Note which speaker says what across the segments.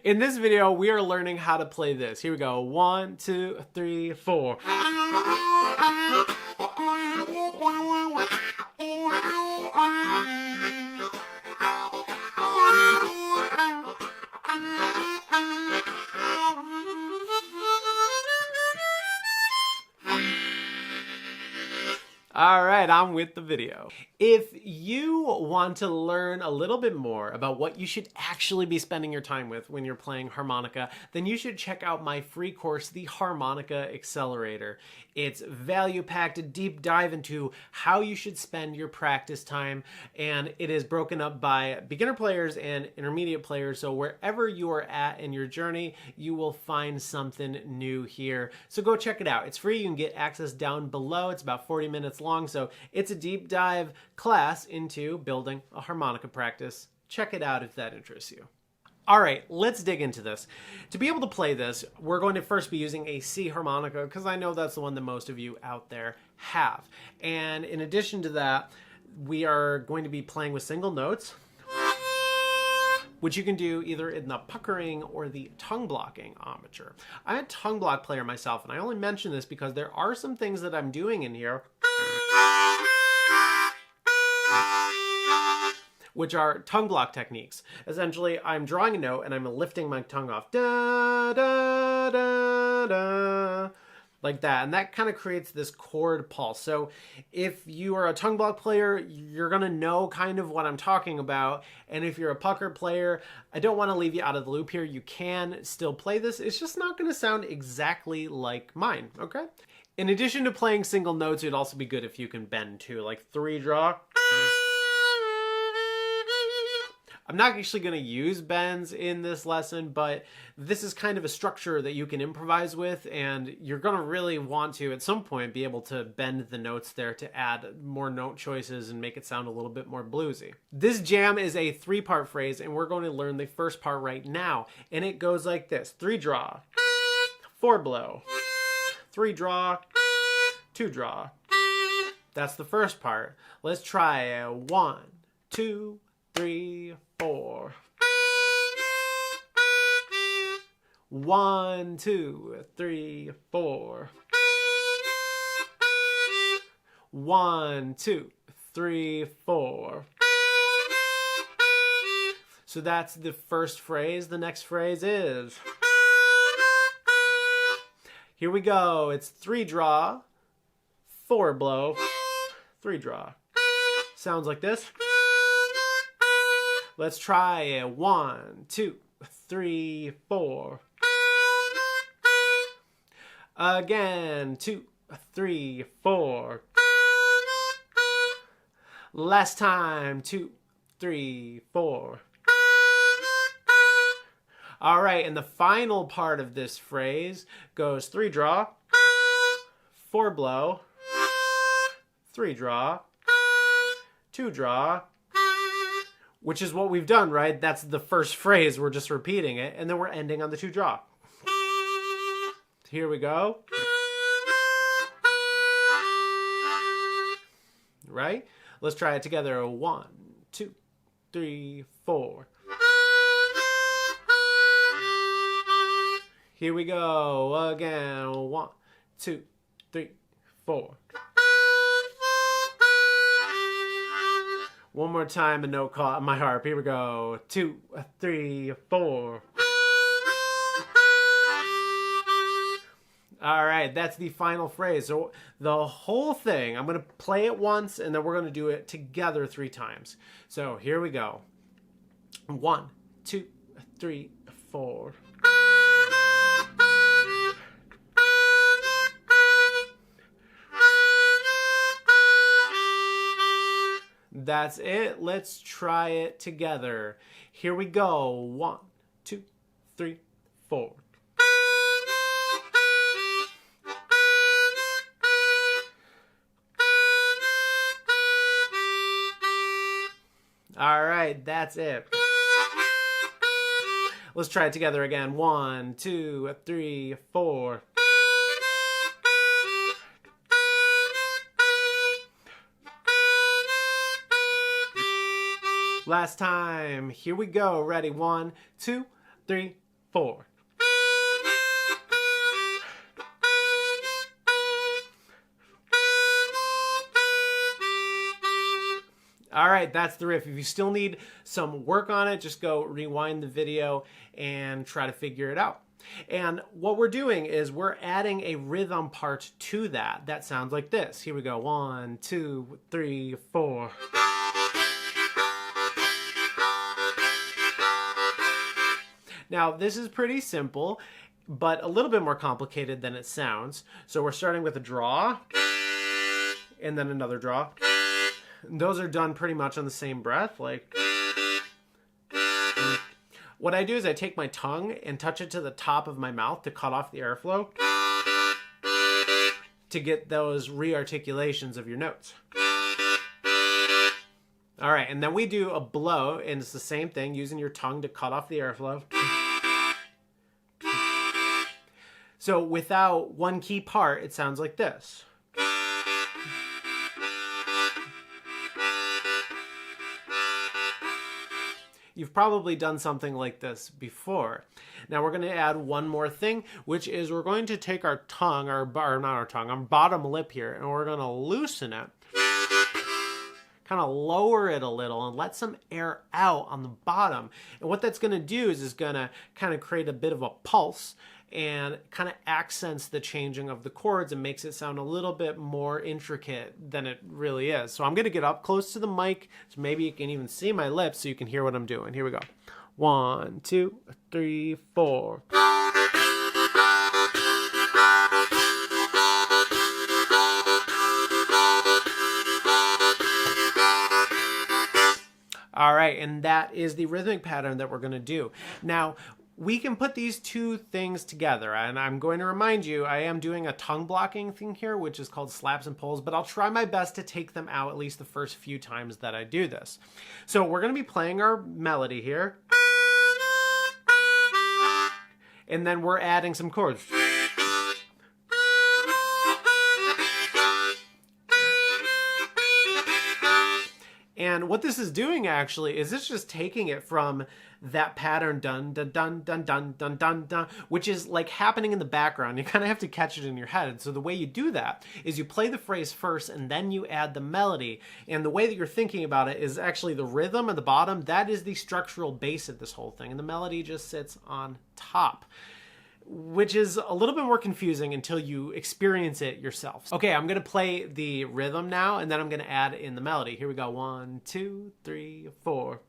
Speaker 1: In this video, we are learning how to play this. Here we go. 1, 2, 3, 4. All right, on with the video. If you want to learn a little bit more about what you should actually be spending your time with when you're playing harmonica, then you should check out my free course, the Harmonica Accelerator. It's value-packed, a deep dive into how you should spend your practice time, and it is broken up by beginner players and intermediate players, so wherever you are at in your journey, you will find something new here. So go check it out. It's free. You can get access down below. It's about 40 minutes long, so it's a deep dive class into building a harmonica practice. Check it out if that interests you. All right, let's dig into this. To be able to play this, we're going to first be using a C harmonica because I know that's the one that most of you out there have. And in addition to that, we are going to be playing with single notes, which you can do either in the puckering or the tongue blocking armature. I'm a tongue block player myself, and I only mention this because there are some things that I'm doing in here which are tongue block techniques. Essentially, I'm drawing a note and I'm lifting my tongue off, da, da, da, da, like that. And that kind of creates this chord pulse. So if you are a tongue block player, you're gonna know kind of what I'm talking about. And if you're a pucker player, I don't wanna leave you out of the loop here. You can still play this. It's just not gonna sound exactly like mine, okay? In addition to playing single notes, it'd also be good if you can bend too, like 3 draw. I'm not actually going to use bends in this lesson, but this is kind of a structure that you can improvise with, and you're going to really want to, at some point, be able to bend the notes there to add more note choices and make it sound a little bit more bluesy. This jam is a 3-part phrase, and we're going to learn the first part right now, and it goes like this. 3 draw, 4 blow, 3 draw, 2 draw. That's the first part. Let's try 1, 2, 3, 4. 1, 2, 3, 4. 1, 2, 3, 4. So that's the first phrase. The next phrase is, here we go. It's 3 draw, 4 blow, 3 draw. Sounds like this. Let's try it. 1, 2, 3, 4. Again, 2, 3, 4. Last time, 2, 3, 4. All right, and the final part of this phrase goes 3 draw, 4 blow, 3 draw, 2 draw, which is what we've done, right? That's the first phrase. We're just repeating it, and then we're ending on the 2 draw. Here we go. Right? Let's try it together. 1, 2, 3, 4. Here we go again. 1, 2, 3, 4. One more time, a note caught on my harp. Here we go. 2, 3, 4. All right, that's the final phrase. So the whole thing, I'm going to play it once, and then we're going to do it together 3 times. So here we go. 1, 2, 3, 4. That's it. Let's try it together. Here we go. 1, 2, 3, 4. All right, that's it. Let's try it together again. 1, 2, 3, 4. Last time. Here we go. Ready? 1, 2, 3, 4. All right, that's the riff. If you still need some work on it, just go rewind the video and try to figure it out. And what we're doing is we're adding a rhythm part to that. That sounds like this. Here we go. 1, 2, 3, 4. Now, this is pretty simple, but a little bit more complicated than it sounds. So we're starting with a draw, and then another draw. Those are done pretty much on the same breath. Like, what I do is I take my tongue and touch it to the top of my mouth to cut off the airflow to get those re-articulations of your notes. All right, and then we do a blow, and it's the same thing, using your tongue to cut off the airflow. So without one key part, it sounds like this. You've probably done something like this before. Now we're going to add one more thing, which is we're going to take our tongue, our bottom lip here, and we're going to loosen it. Kind of lower it a little and let some air out on the bottom. And what that's going to do is going to kind of create a bit of a pulse and kind of accents the changing of the chords and makes it sound a little bit more intricate than it really is. So I'm going to get up close to the mic so maybe you can even see my lips so you can hear what I'm doing. Here we go. 1, 2, 3, 4. All right, and that is the rhythmic pattern that we're going to do. Now, we can put these two things together, and I'm going to remind you, I am doing a tongue blocking thing here, which is called slaps and pulls, but I'll try my best to take them out at least the first few times that I do this. So we're going to be playing our melody here, and then we're adding some chords. And what this is doing actually is it's just taking it from that pattern dun dun dun dun dun dun dun dun, which is like happening in the background. You kind of have to catch it in your head. And so the way you do that is you play the phrase first and then you add the melody. And the way that you're thinking about it is actually the rhythm at the bottom. That is the structural base of this whole thing. And the melody just sits on top, which is a little bit more confusing until you experience it yourself. Okay, I'm gonna play the rhythm now, and then I'm gonna add in the melody. Here we go, 1, 2, 3, 4.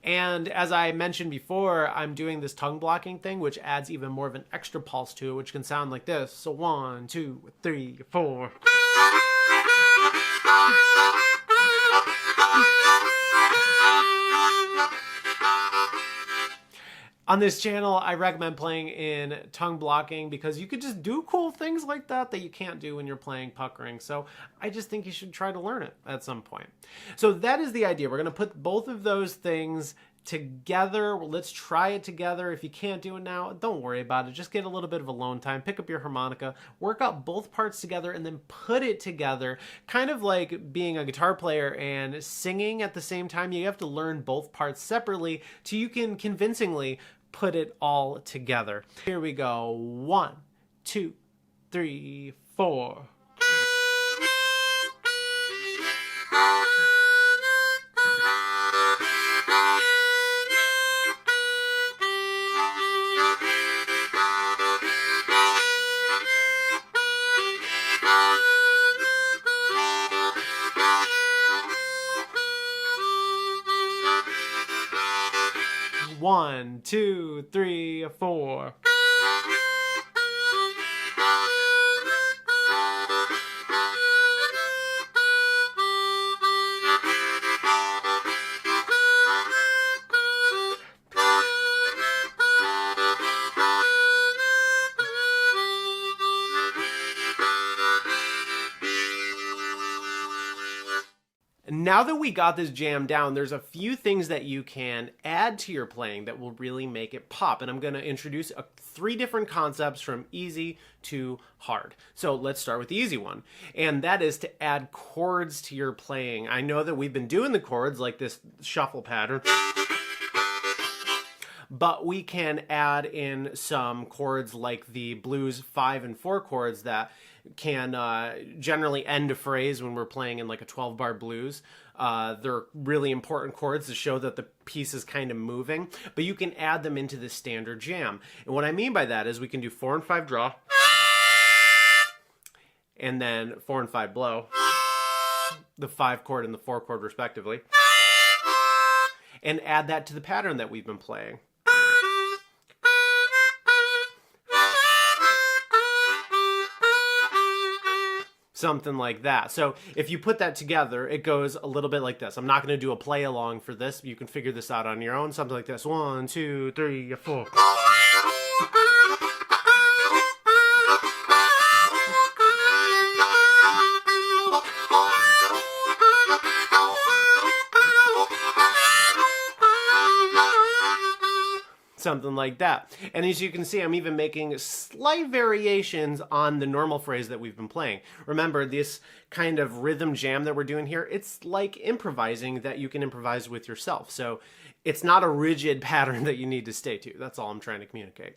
Speaker 1: And as I mentioned before, I'm doing this tongue blocking thing, which adds even more of an extra pulse to it, which can sound like this. So 1, 2, 3, 4. On this channel, I recommend playing in tongue blocking because you could just do cool things like that that you can't do when you're playing puckering. So I just think you should try to learn it at some point. So that is the idea. We're going to put both of those things together. Let's try it together. If you can't do it now, don't worry about it. Just get a little bit of alone time, pick up your harmonica, work out both parts together, and then put it together. Kind of like being a guitar player and singing at the same time. You have to learn both parts separately till you can convincingly put it all together. Here we go. 1, 2, 3, 4. One, two, three, 4. now that we got this jam down, there's a few things that you can add to your playing that will really make it pop. And I'm going to introduce 3 different concepts from easy to hard. So let's start with the easy one. And that is to add chords to your playing. I know that we've been doing the chords like this shuffle pattern, but we can add in some chords like the blues 5 and 4 chords that can generally end a phrase when we're playing in like a 12-bar blues. They're really important chords to show that the piece is kind of moving, but you can add them into the standard jam. And what I mean by that is we can do 4 and 5 draw, and then 4 and 5 blow, the 5 chord and the 4 chord respectively, and add that to the pattern that we've been playing. Something like that. So if you put that together, it goes a little bit like this. I'm not going to do a play along for this. You can figure this out on your own. Something like this. 1, 2, 3, 4. Something like that. And as you can see, I'm even making slight variations on the normal phrase that we've been playing. Remember, this kind of rhythm jam that we're doing here, it's like improvising that you can improvise with yourself. So it's not a rigid pattern that you need to stay to. That's all I'm trying to communicate.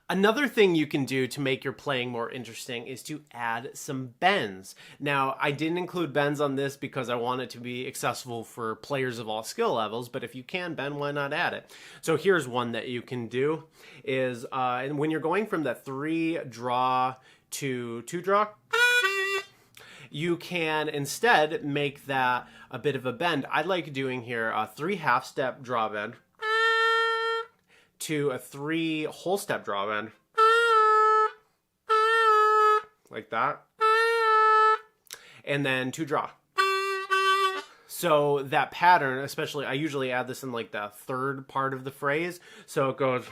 Speaker 1: Another thing you can do to make your playing more interesting is to add some bends. Now, I didn't include bends on this because I want it to be accessible for players of all skill levels, but if you can bend, why not add it? So here's one that you can do is when you're going from that 3 draw to 2 draw, you can instead make that a bit of a bend. I like doing here a 3 half-step draw bend to a 3 whole step draw bend, like that, and then 2 draw. So that pattern, especially, I usually add this in like the 3rd part of the phrase, so it goes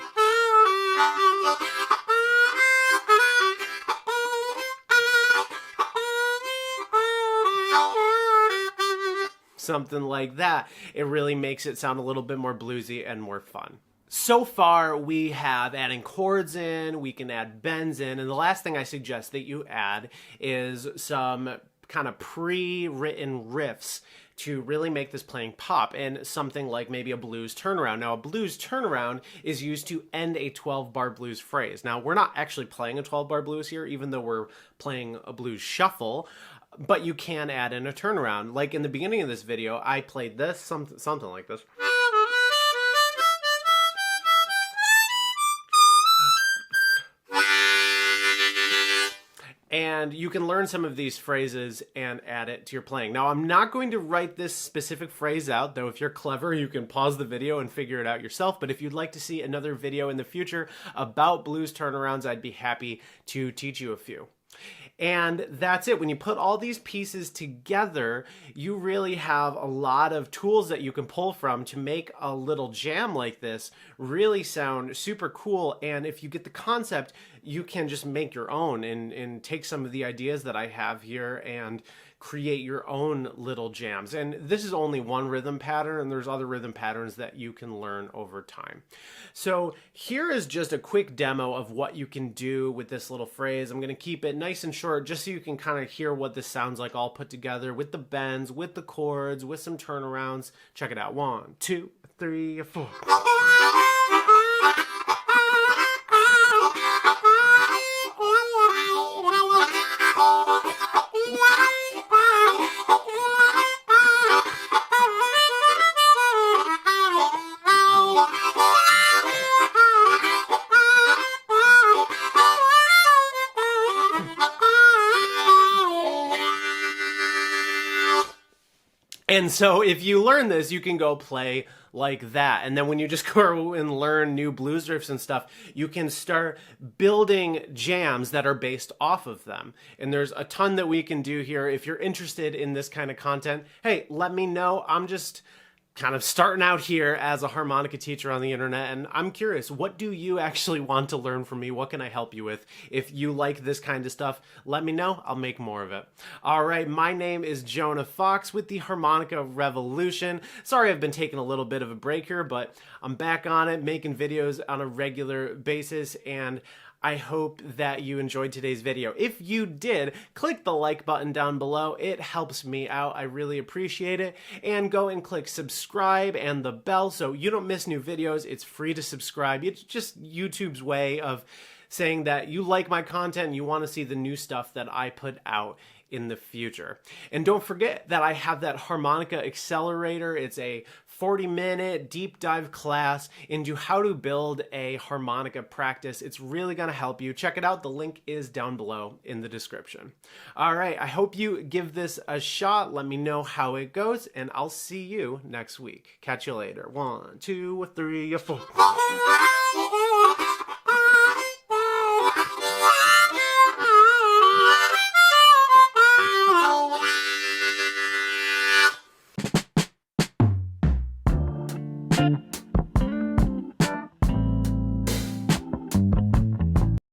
Speaker 1: something like that. It really makes it sound a little bit more bluesy and more fun. So far, we have adding chords in, we can add bends in, and the last thing I suggest that you add is some kind of pre-written riffs to really make this playing pop, and something like maybe a blues turnaround. Now, a blues turnaround is used to end a 12-bar blues phrase. Now, we're not actually playing a 12-bar blues here, even though we're playing a blues shuffle, but you can add in a turnaround. Like in the beginning of this video, I played this, something like this. And you can learn some of these phrases and add it to your playing. Now, I'm not going to write this specific phrase out, though if you're clever, you can pause the video and figure it out yourself. But if you'd like to see another video in the future about blues turnarounds, I'd be happy to teach you a few. And that's it. When you put all these pieces together, you really have a lot of tools that you can pull from to make a little jam like this really sound super cool. And if you get the concept, you can just make your own and take some of the ideas that I have here and create your own little jams. And this is only one rhythm pattern, and there's other rhythm patterns that you can learn over time. So here is just a quick demo of what you can do with this little phrase. I'm going to keep it nice and short just so you can kind of hear what this sounds like all put together with the bends, with the chords, with some turnarounds. Check it out. 1, 2, 3, 4. And so if you learn this, you can go play like that. And then when you just go and learn new blues riffs and stuff, you can start building jams that are based off of them. And there's a ton that we can do here. If you're interested in this kind of content, hey, let me know. I'm just kind of starting out here as a harmonica teacher on the internet, and I'm curious, what do you actually want to learn from me? What can I help you with? If you like this kind of stuff, let me know. I'll make more of it. All right, my name is Jonah Fox with the Harmonica Revolution. Sorry I've been taking a little bit of a break here, but I'm back on it, making videos on a regular basis, and I hope that you enjoyed today's video. If you did, click the like button down below. It helps me out. I really appreciate it. And go and click subscribe and the bell so you don't miss new videos. It's free to subscribe. It's just YouTube's way of saying that you like my content and you want to see the new stuff that I put out in the future. And don't forget that I have that Harmonica Accelerator. It's a 40-minute deep dive class into how to build a harmonica practice. It's really gonna help you. Check it out. The link is down below in the description. All right, I hope you give this a shot. Let me know how it goes, and I'll see you next week. Catch you later. 1, 2, 3, 4. Thank you.